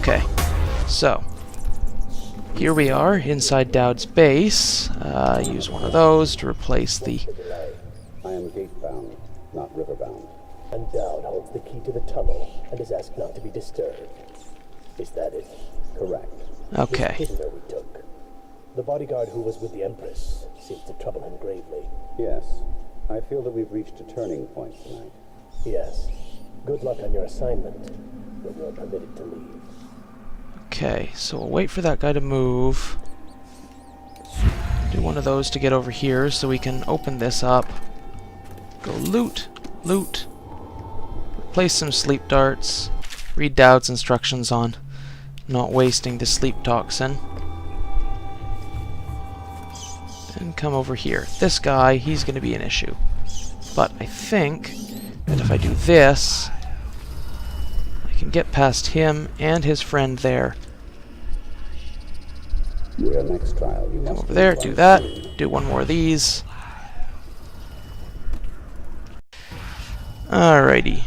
Okay, so here we are inside Dowd's base. Use one of those to replace the... I am gate-bound, not river-bound. And Dowd holds the key to the tunnel and is asked not to be disturbed. Is that it? Correct. Okay. This prisoner we took. The bodyguard who was with the Empress seems to trouble him gravely. Yes. I feel that we've reached a turning point tonight. Yes. Good luck on your assignment when you're permitted to leave. Okay, so we'll wait for that guy to move. Do one of those to get over here so we can open this up. Go loot, loot. Replace some sleep darts. Read Dowd's instructions on not wasting the sleep toxin. And come over here. This guy, he's going to be an issue. But I think that if I do this, I can get past him and his friend there. Your next trial, you Come must over there, do that. Do one more of these. Alrighty.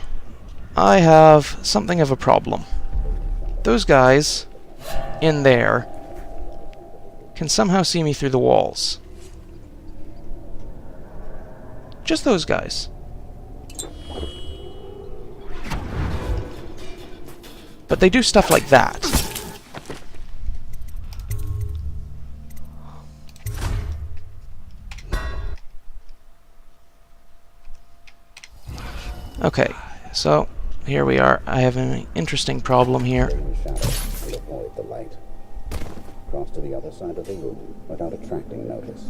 I have something of a problem. Those guys in there can somehow see me through the walls. Just those guys. But they do stuff like that. Okay, so here we are. I have an interesting problem here. in the shadow to avoid the light. Cross to the other side of the room without attracting notice.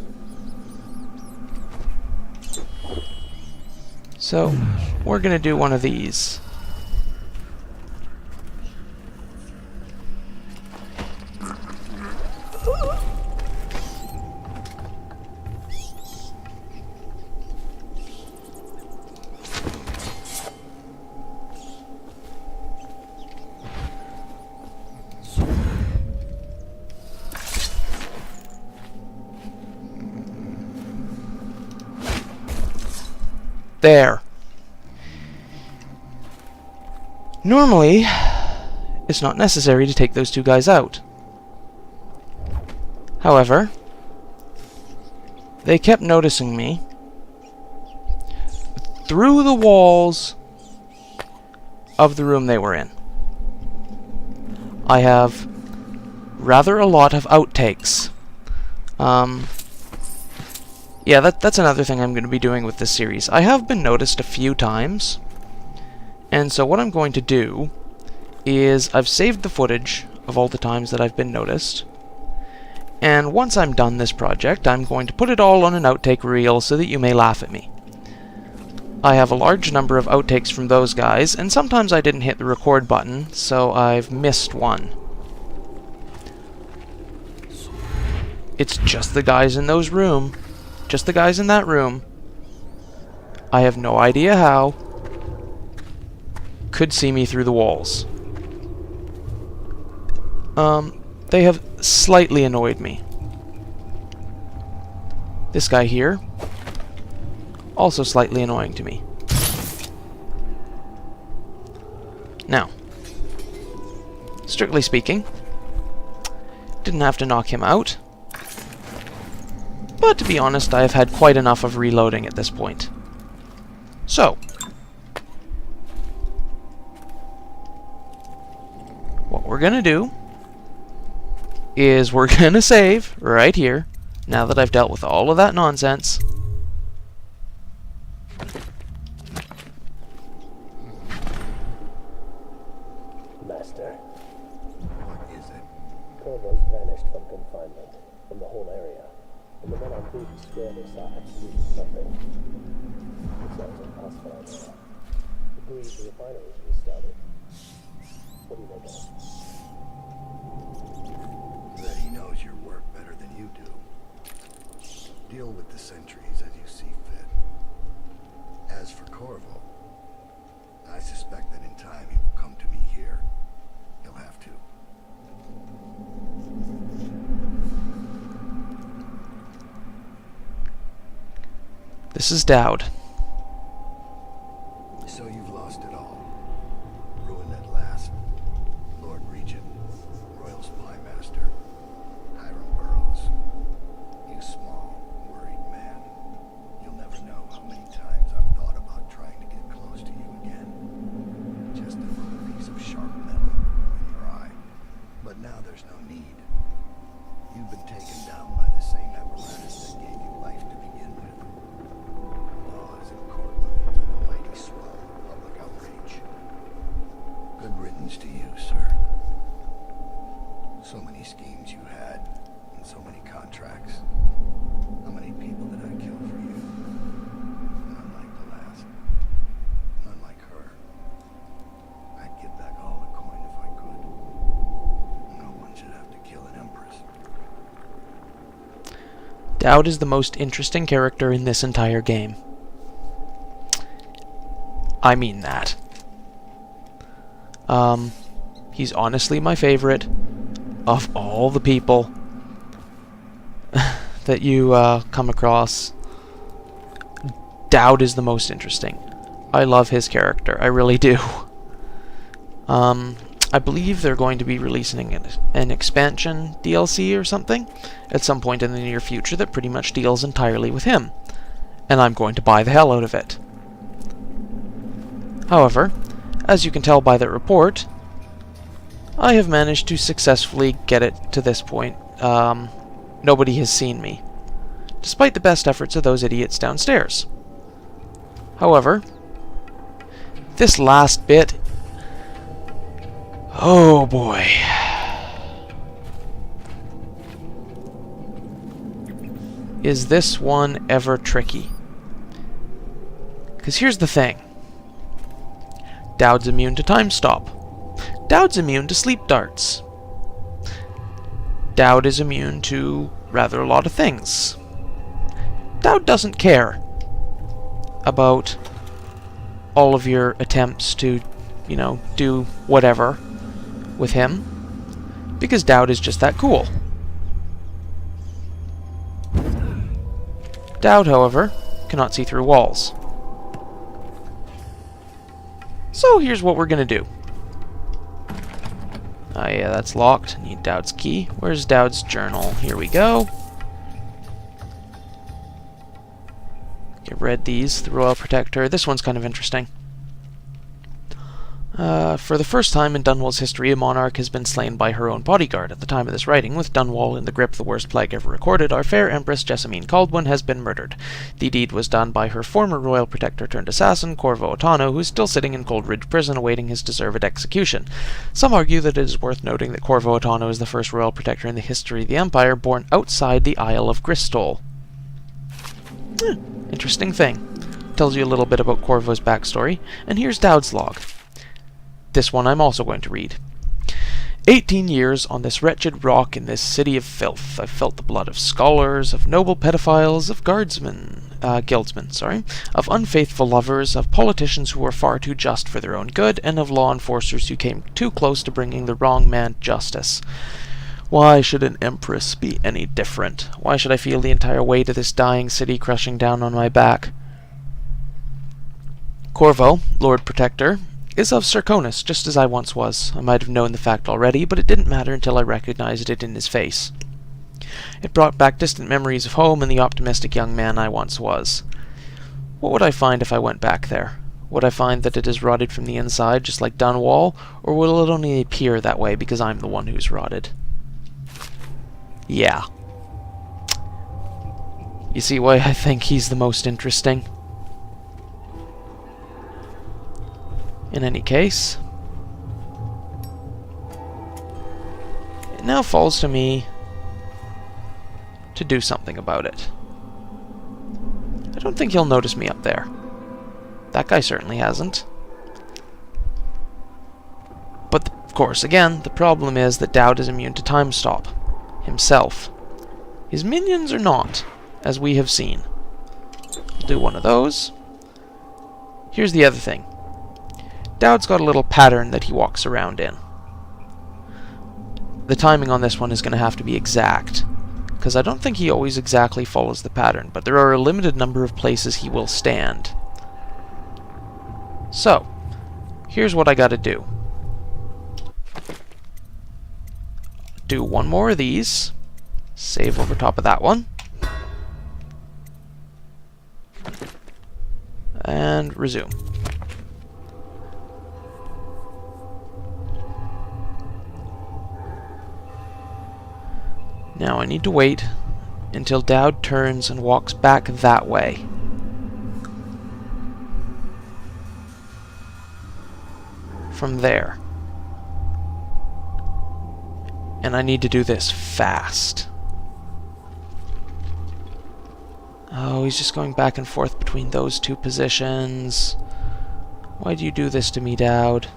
So, we're gonna do one of these. There. Normally, it's not necessary to take those two guys out. However, they kept noticing me through the walls of the room they were in. I have rather a lot of outtakes. Yeah, that's another thing I'm going to be doing with this series. I have been noticed a few times, and so what I'm going to do is I've saved the footage of all the times that I've been noticed, and once I'm done this project, I'm going to put it all on an outtake reel so that you may laugh at me. I have a large number of outtakes from those guys, and sometimes I didn't hit the record button, so I've missed one. It's just the guys in those rooms. Just the guys in that room. I have no idea how. Could see me through the walls. They have slightly annoyed me. This guy here, also slightly annoying to me. Now, strictly speaking, didn't have to knock him out. But to be honest, I have had quite enough of reloading at this point. So, what we're gonna do is we're gonna save right here, now that I've dealt with all of that nonsense. Master, What is it? Corvo's vanished from confinement, from the whole area. And the men on duty swear they saw absolutely nothing. It sounds impossible out there. The breeze the refineries we started. What do you make of it? That he knows your work better than you do. Deal with the sentries as you see fit. As for Corvo, I suspect that in time he will come to me here. He'll have to. This is Dowd. So you've lost it all. Ruined at last. Lord Regent, Dowd is the most interesting character in this entire game. I mean that. He's honestly my favorite of all the people that you come across. Dowd is the most interesting. I love his character, I really do. I believe they're going to be releasing an expansion DLC or something at some point in the near future that pretty much deals entirely with him, and I'm going to buy the hell out of it. However, as you can tell by that report, I have managed to successfully get it to this point. Nobody has seen me, despite the best efforts of those idiots downstairs. However, this last bit... oh boy. Is this one ever tricky? Because here's the thing. Dowd's immune to time stop. Dowd's immune to sleep darts. Dowd is immune to rather a lot of things. Dowd doesn't care about all of your attempts to, you know, do whatever with him, because Dowd is just that cool. Dowd, however, cannot see through walls. So here's what we're gonna do. Ah, yeah, that's locked. I need Dowd's key. Where's Dowd's journal? Here we go. Okay, read these. The Royal Protector. This one's kind of interesting. For the first time in Dunwall's history, a monarch has been slain by her own bodyguard. At the time of this writing, with Dunwall in the grip of the worst plague ever recorded, our fair Empress Jessamine Caldwin has been murdered. The deed was done by her former royal protector turned assassin, Corvo Otano, who is still sitting in Coldridge Prison awaiting his deserved execution. Some argue that it is worth noting that Corvo Otano is the first royal protector in the history of the Empire born outside the Isle of Gristol. Interesting thing. Tells you a little bit about Corvo's backstory, and here's Dowd's log. This one I'm also going to read. 18 years on this wretched rock in this city of filth. I've felt the blood of scholars, of noble pedophiles, of guildsmen, of unfaithful lovers, of politicians who were far too just for their own good, and of law enforcers who came too close to bringing the wrong man justice. Why should an empress be any different? Why should I feel the entire weight of this dying city crushing down on my back? Corvo, Lord Protector, is of Serconis, just as I once was. I might have known the fact already, but it didn't matter until I recognized it in his face. It brought back distant memories of home and the optimistic young man I once was. What would I find if I went back there? Would I find that it is rotted from the inside, just like Dunwall, or will it only appear that way because I'm the one who's rotted? Yeah. You see why I think he's the most interesting? In any case, it now falls to me to do something about it. I don't think he'll notice me up there. That guy certainly hasn't. But, of course, again, the problem is that Dowd is immune to time stop himself. His minions are not, as we have seen. I'll do one of those. Here's the other thing. Dowd's got a little pattern that he walks around in. The timing on this one is going to have to be exact, because I don't think he always exactly follows the pattern, but there are a limited number of places he will stand. So, here's what I gotta do. Do one more of these, save over top of that one, and resume. Now I need to wait until Dowd turns and walks back that way. From there. And I need to do this fast. Oh, he's just going back and forth between those two positions. Why do you do this to me, Dowd?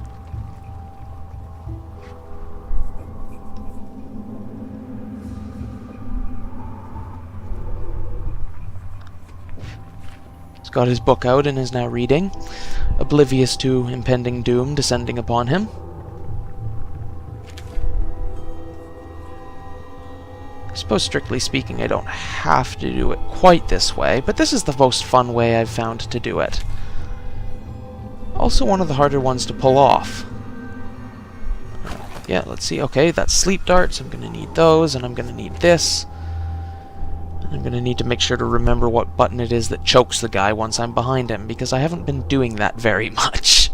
got his book out and is now reading, oblivious to impending doom descending upon him. I suppose, strictly speaking, I don't have to do it quite this way, but this is the most fun way I've found to do it. Also one of the harder ones to pull off. Yeah, let's see. Okay, that's sleep darts. I'm going to need those, and I'm going to need this. I'm going to need to make sure to remember what button it is that chokes the guy once I'm behind him, because I haven't been doing that very much.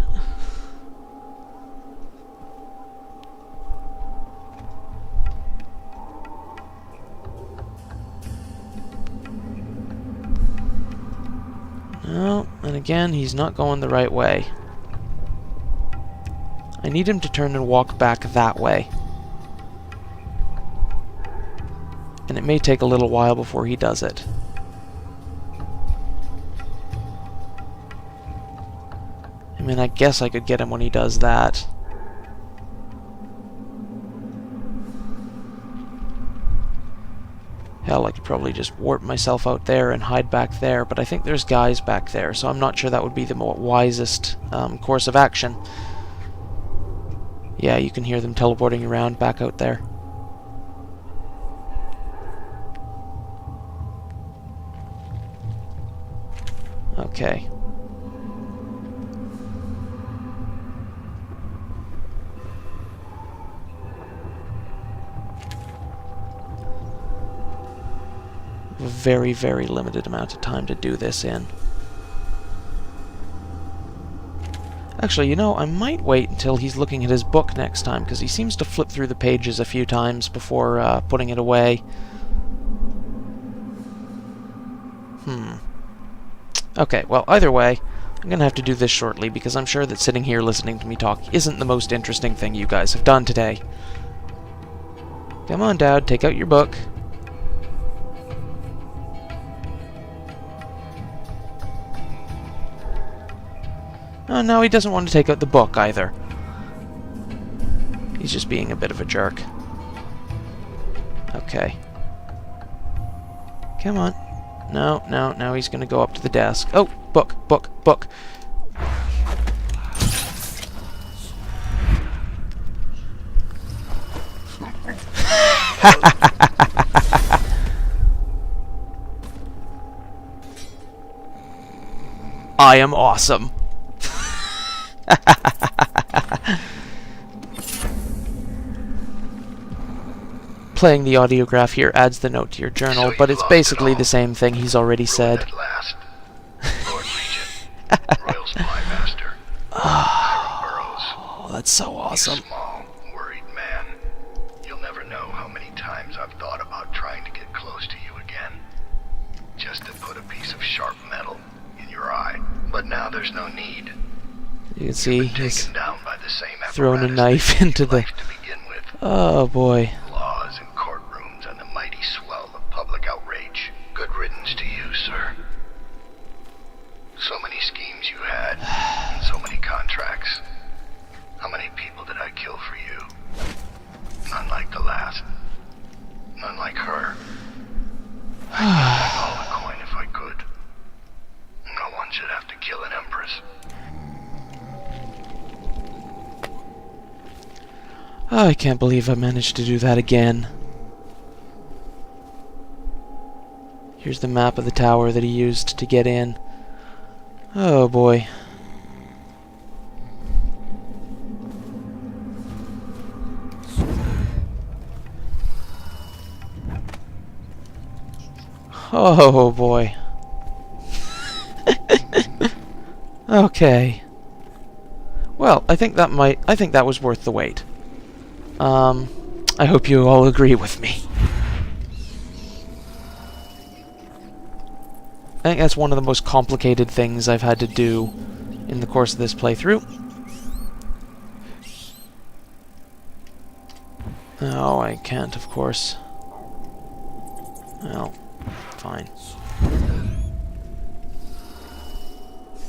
No, and again, he's not going the right way. I need him to turn and walk back that way. And it may take a little while before he does it. I mean, I guess I could get him when he does that. Hell, I could probably just warp myself out there and hide back there, but I think there's guys back there, so I'm not sure that would be the wisest course of action. Yeah, you can hear them teleporting around back out there. Okay. A very, very limited amount of time to do this in. Actually, you know, I might wait until he's looking at his book next time, because he seems to flip through the pages a few times before putting it away. Okay, well, either way, I'm going to have to do this shortly, because I'm sure that sitting here listening to me talk isn't the most interesting thing you guys have done today. Come on, Dad, take out your book. Oh, no, he doesn't want to take out the book, either. He's just being a bit of a jerk. Okay. Come on. No, no, now he's going to go up to the desk. Oh, book, book, book. I am awesome. Playing the audiograph here adds the note to your journal, but it's basically the same thing he's already said. At last. Lord Regent, Royal Spy Master. Oh, that's so awesome. Small, worried man. You'll never know how many times I've thought about trying to get close to you again. Just to put a piece of sharp metal in your eye. But now there's no need. You can see he's Down by the same thrown a knife into the... Oh, boy. Laws and courtrooms and the mighty swell of public outrage. Good riddance to you, sir. So many schemes you had, and so many contracts. How many people did I kill for you? None like the last. None like her. I'd take all the coin if I could. No one should have to kill an empress. Oh, I can't believe I managed to do that again. Here's the map of the tower that he used to get in. Oh boy. Oh boy. Okay. Well, I think that was worth the wait. I hope you all agree with me. I think that's one of the most complicated things I've had to do in the course of this playthrough. Oh, I can't, of course. Well, fine.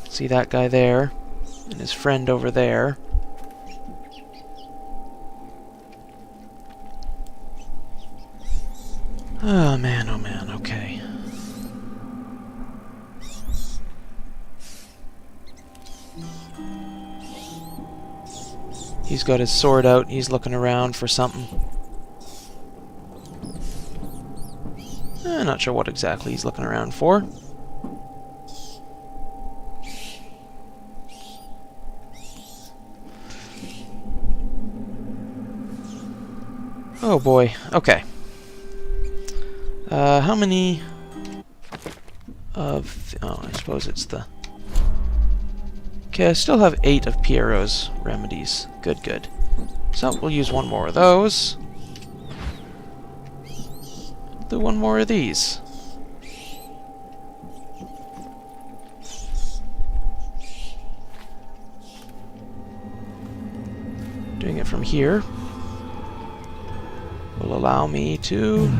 See that guy there, and his friend over there. Oh man, okay. He's got his sword out. He's looking around for something. Not sure what exactly he's looking around for. Oh boy. Okay. How many of... Oh, I suppose it's the... Okay, I still have 8 of Piero's remedies. Good, good. So, we'll use one more of those. Do one more of these. Doing it from here will allow me to...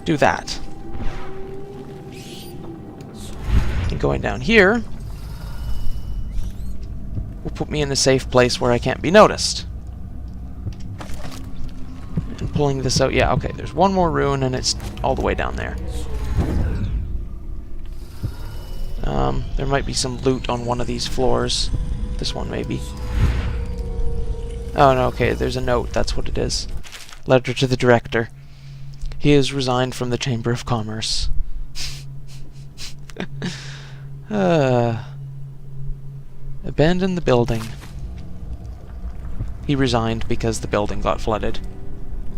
do that. And going down here will put me in a safe place where I can't be noticed. And pulling this out, yeah, okay, there's one more rune and it's all the way down there. There might be some loot on one of these floors. This one, maybe. Oh, no, okay, there's a note, that's what it is. Letter to the director. He has resigned from the Chamber of Commerce. Abandon the building. He resigned because the building got flooded.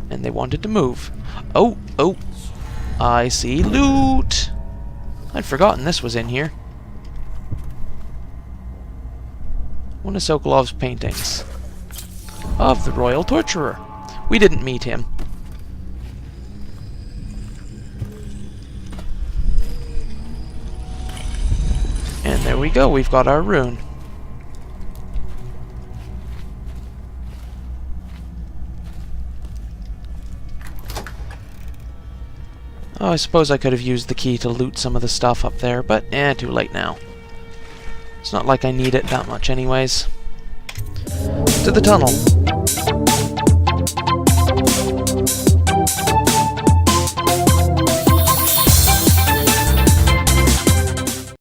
And they wanted to move. Oh, oh. I see loot! I'd forgotten this was in here. One of Sokolov's paintings. Of the Royal Torturer. We didn't meet him. And there we go, we've got our rune. Oh, I suppose I could have used the key to loot some of the stuff up there, but too late now. It's not like I need it that much anyways. To the tunnel.